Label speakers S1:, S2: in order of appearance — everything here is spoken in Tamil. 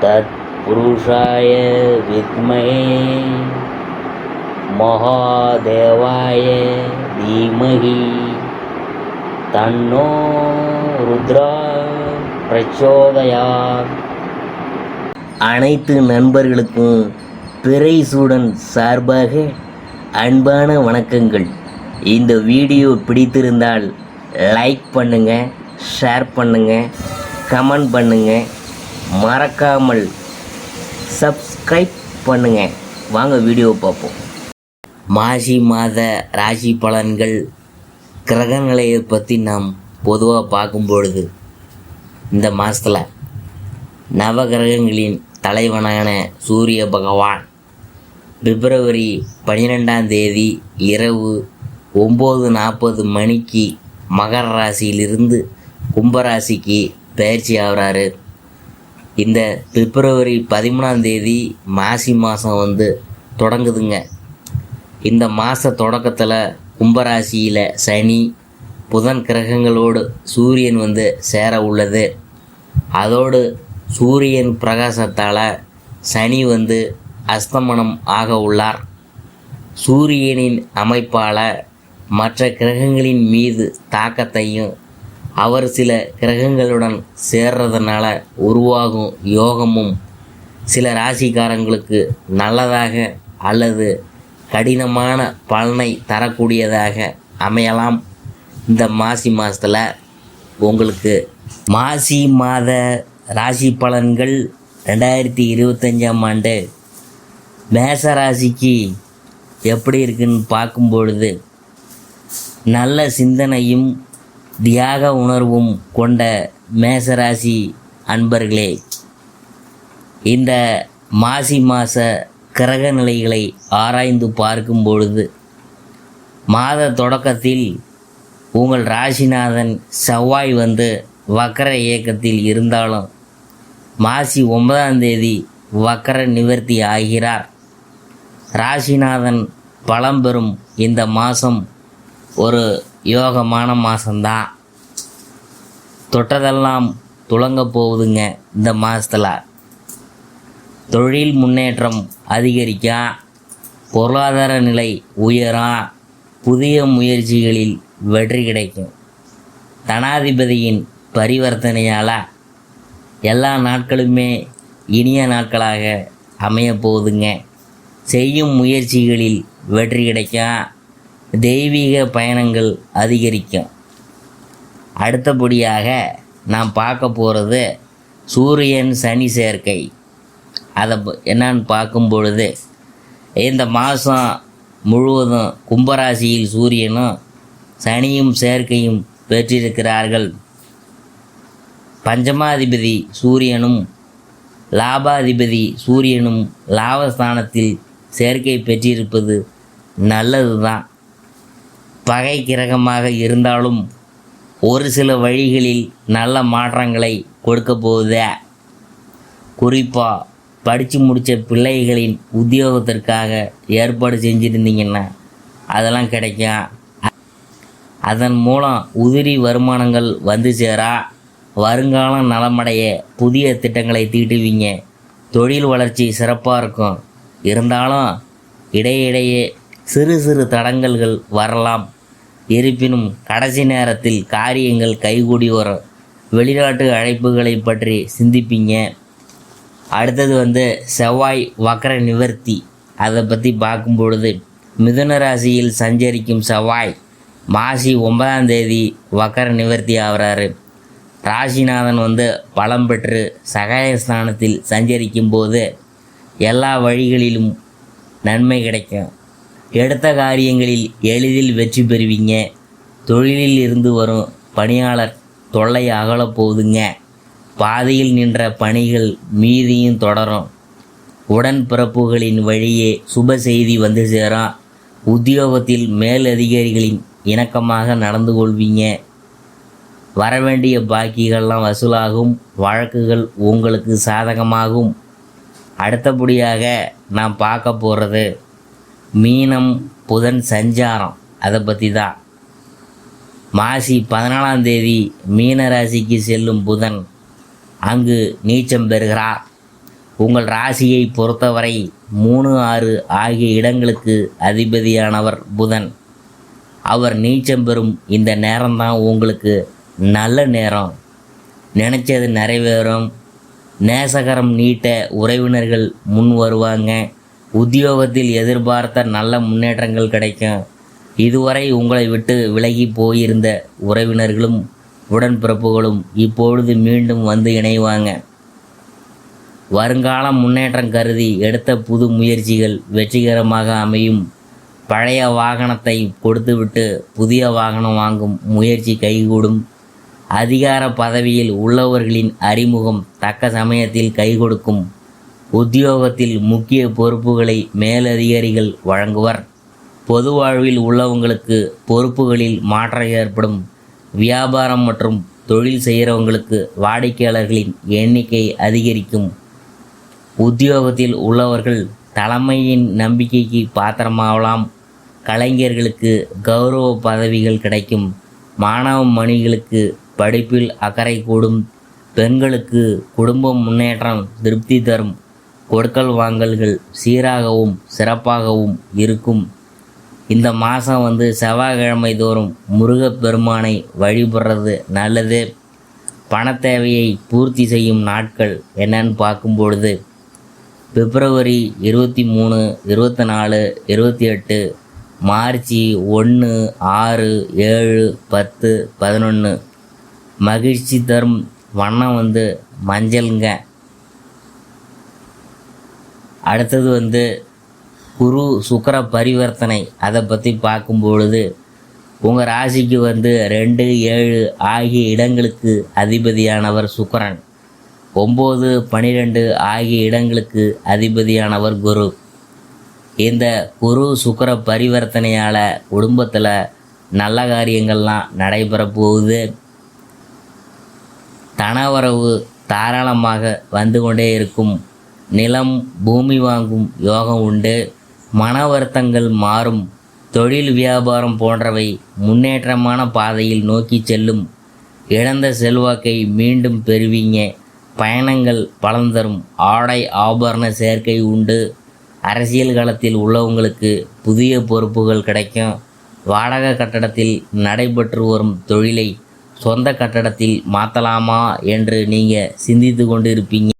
S1: तत्पुरुषाय विद्महे महादेवाय धीमहि तन्नो रुद्रा प्रचोदयात्. அனைத்து நண்பர்களுக்கும் பிறைசூடன் சார்பாக அன்பான வணக்கங்கள். இந்த வீடியோ பிடித்திருந்தால் லைக் பண்ணுங்கள், ஷேர் பண்ணுங்கள், கமெண்ட் பண்ணுங்கள், மறக்காமல் சப்ஸ்கிரைப் பண்ணுங்கள். வாங்க வீடியோ பார்ப்போம். மாசி மாத ராசி பலன்கள் கிரகநிலையை பற்றி நாம் பொதுவாக பார்க்கும் பொழுது, இந்த மாதத்தில் நவகிரகங்களின் தலைவனான சூரிய பகவான் பிப்ரவரி 12ஆம் தேதி இரவு 9:40 மணிக்கு மகர ராசியிலிருந்து கும்பராசிக்கு பயிற்சி ஆகிறாரு. இந்த பிப்ரவரி 13ஆம் தேதி மாசி மாதம் தொடங்குதுங்க. இந்த மாத தொடக்கத்தில் கும்பராசியில் சனி புதன் கிரகங்களோடு சூரியன் சேர உள்ளது. அதோடு சூரியன் பிரகாசத்தால் சனி அஸ்தமனம் ஆக உள்ளார். சூரியனின் அமைப்பால் மற்ற கிரகங்களின் மீது தாக்கத்தையும் அவர் சில கிரகங்களுடன் சேர்றதுனால உருவாகும் யோகமும் சில ராசிக்காரங்களுக்கு நல்லதாக அல்லது கடினமான பலனை தரக்கூடியதாக அமையலாம். இந்த மாசி மாதத்தில் உங்களுக்கு மாசி மாத ராசி பலன்கள் 2025ஆம் ஆண்டு மேச ராசிக்கு எப்படி இருக்குன்னு பார்க்கும் பொழுது, நல்ல சிந்தனையும் தியாக உணர்வும் கொண்ட மேசராசி அன்பர்களே, இந்த மாசி மாத கிரக நிலைகளை ஆராய்ந்து பார்க்கும் பொழுது, மாத தொடக்கத்தில் உங்கள் ராசிநாதன் செவ்வாய் வக்கர இயக்கத்தில் இருந்தாலும் மாசி 9ஆம் தேதி வக்கர நிவர்த்தி ஆகிறார். ராசிநாதன் பலம் பெறும் இந்த மாதம் ஒரு யோகமான மாதம்தான். தொட்டதெல்லாம் துலங்க போகுதுங்க. இந்த மாதத்தில் தொழில் முன்னேற்றம் அதிகரிக்கும், பொருளாதார நிலை உயரும், புதிய முயற்சிகளில் வெற்றி கிடைக்கும். தனாதிபதியின் பரிவர்த்தனையால் எல்லா நாட்களுமே இனிய நாட்களாக அமைய போகுதுங்க. செய்யும் முயற்சிகளில் வெற்றி கிடைக்கும், தெய்வீக பயணங்கள் அதிகரிக்கும். அடுத்தபடியாக நாம் பார்க்க போகிறது சூரியன் சனி சேர்க்கை. அதை என்னன்னு பார்க்கும் பொழுது, இந்த மாதம் முழுவதும் கும்பராசியில் சூரியனும் சனியும் சேர்க்கையும் பெற்றிருக்கிறார்கள். பஞ்சமாதிபதி சூரியனும் லாபாதிபதி சூரியனும் லாபஸ்தானத்தில் சேர்க்கை பெற்றிருப்பது நல்லது தான். பகை கிரகமாக இருந்தாலும் ஒரு சில வழிகளில் நல்ல மாற்றங்களை கொடுக்க போகுது. குறிப்பாக படித்து முடித்த பிள்ளைகளின் உத்தியோகத்திற்காக ஏற்பாடு செஞ்சுருந்தீங்கன்னா அதெல்லாம் கிடைக்கும். அதன் மூலம் உதிரி வருமானங்கள் சேரா. வருங்காலம் நலமடைய புதிய திட்டங்களை தீட்டுவீங்க. தொழில் வளர்ச்சி சிறப்பாக இருக்கும். இருந்தாலும் இடையிடையே சிறு சிறு தடங்கல்கள் வரலாம். இருப்பினும் கடைசி நேரத்தில் காரியங்கள் கைகூடி வரும். வெளிநாட்டு அழைப்புகளை பற்றி சிந்திப்பீங்க. அடுத்தது செவ்வாய் வக்கர நிவர்த்தி. அதை பற்றி பார்க்கும் பொழுது, மிதுன ராசியில் சஞ்சரிக்கும் செவ்வாய் மாசி 9ஆம் தேதி வக்கர நிவர்த்தி ஆகிறாரு. ராசிநாதன் பலம் பெற்று சகாயஸ்தானத்தில் சஞ்சரிக்கும் போது எல்லா வழிகளிலும் நன்மை கிடைக்கும். எடுத்த காரியங்களில் எளிதில் வெற்றி பெறுவீங்க. தொழிலில் இருந்து வரும் பணியாளர் தொல்லை அகலப் போகுதுங்க. பாதியில் நின்ற பணிகள் மீதியும் தொடரும். உடன்பிறப்புகளின் வழியே சுப செய்தி சேரும். உத்தியோகத்தில் மேலதிகாரிகளின் இணக்கமாக நடந்து கொள்வீங்க. வரவேண்டிய பாக்கிகள்லாம் வசூலாகும். வழக்குகள் உங்களுக்கு சாதகமாகும். அடுத்தபடியாக நாம் பார்க்க போகிறது மீனம் புதன் சஞ்சாரம். அதை பற்றி தான். மாசி 14ஆம் தேதி மீன ராசிக்கு செல்லும் புதன் அங்கு நீச்சம் பெறுகிறார். உங்கள் ராசியை பொறுத்தவரை 3, 6 ஆகிய இடங்களுக்கு அதிபதியானவர் புதன். அவர் நீச்சம் பெறும் இந்த நேரம்தான் உங்களுக்கு நல்ல நேரம். நினச்சது நிறைவேறும். நேசகரம் நீட்ட உறவினர்கள் முன் வருவாங்க. உத்தியோகத்தில் எதிர்பார்த்த நல்ல முன்னேற்றங்கள் கிடைக்கும். இதுவரை உங்களை விட்டு விலகி போயிருந்த உறவினர்களும் உடன்பிறப்புகளும் இப்பொழுது மீண்டும் வந்து இணைவாங்க. வருங்கால முன்னேற்றம் கருதி எடுத்த புது முயற்சிகள் வெற்றிகரமாக அமையும். பழைய வாகனத்தை கொடுத்துவிட்டு புதிய வாகனம் வாங்கும் முயற்சி கைகூடும். அதிகார பதவியில் உள்ளவர்களின் அறிமுகம் தக்க சமயத்தில் கை கொடுக்கும். உத்தியோகத்தில் முக்கிய பொறுப்புகளை மேலதிகாரிகள் வழங்குவர். பொது வாழ்வில் உள்ளவங்களுக்கு பொறுப்புகளில் மாற்றம் ஏற்படும். வியாபாரம் மற்றும் தொழில் செய்கிறவங்களுக்கு வாடிக்கையாளர்களின் எண்ணிக்கை அதிகரிக்கும். உத்தியோகத்தில் உள்ளவர்கள் தலைமையின் நம்பிக்கைக்கு பாத்திரமாகலாம். கலைஞர்களுக்கு கௌரவ பதவிகள் கிடைக்கும். மாணவ மணிகளுக்கு படிப்பில் அக்கறை கூடும். பெண்களுக்கு குடும்ப முன்னேற்றம் திருப்தி தரும். கொடுக்கல் வாங்கல்கள் சீராகவும் சிறப்பாகவும் இருக்கும். இந்த மாதம் செவ்வாய்க்கிழமை தோறும் முருகப்பெருமானை வழிபடுறது நல்லது. பண தேவையை பூர்த்தி செய்யும் நாட்கள் என்னன்னு பார்க்கும்பொழுது பிப்ரவரி 23, 24, 28, மார்ச் 1, 6, 7, 10, 11. மகிழ்ச்சி தரும் வண்ணம் மஞ்சளுங்க. அடுத்தது குரு சுக்கிர பரிவர்த்தனை. அதை பற்றி பார்க்கும்பொழுது உங்கள் ராசிக்கு 2, 7 ஆகிய இடங்களுக்கு அதிபதியானவர் சுக்கிரன். 9, 12 ஆகிய இடங்களுக்கு அதிபதியானவர் குரு. இந்த குரு சுக்கிர பரிவர்த்தனையால் குடும்பத்தில் நல்ல காரியங்கள்லாம் நடைபெற போகுது. தனவரவு தாராளமாக வந்து கொண்டே இருக்கும். நிலம் பூமி வாங்கும் யோகம் உண்டு. மன வருத்தங்கள் மாறும். தொழில் வியாபாரம் போன்றவை முன்னேற்றமான பாதையில் நோக்கி செல்லும். இழந்த செல்வாக்கை மீண்டும் பெறுவீங்க. பயணங்கள் பலன் தரும். ஆடை ஆபரண சேர்க்கை உண்டு. அரசியல் களத்தில் உள்ளவங்களுக்கு புதிய பொறுப்புகள் கிடைக்கும். வாடகை கட்டடத்தில் நடைபெற்று வரும் தொழிலை சொந்த கட்டடத்தில் மாற்றலாமா என்று நீங்கள் சிந்தித்து கொண்டு இருப்பீங்க.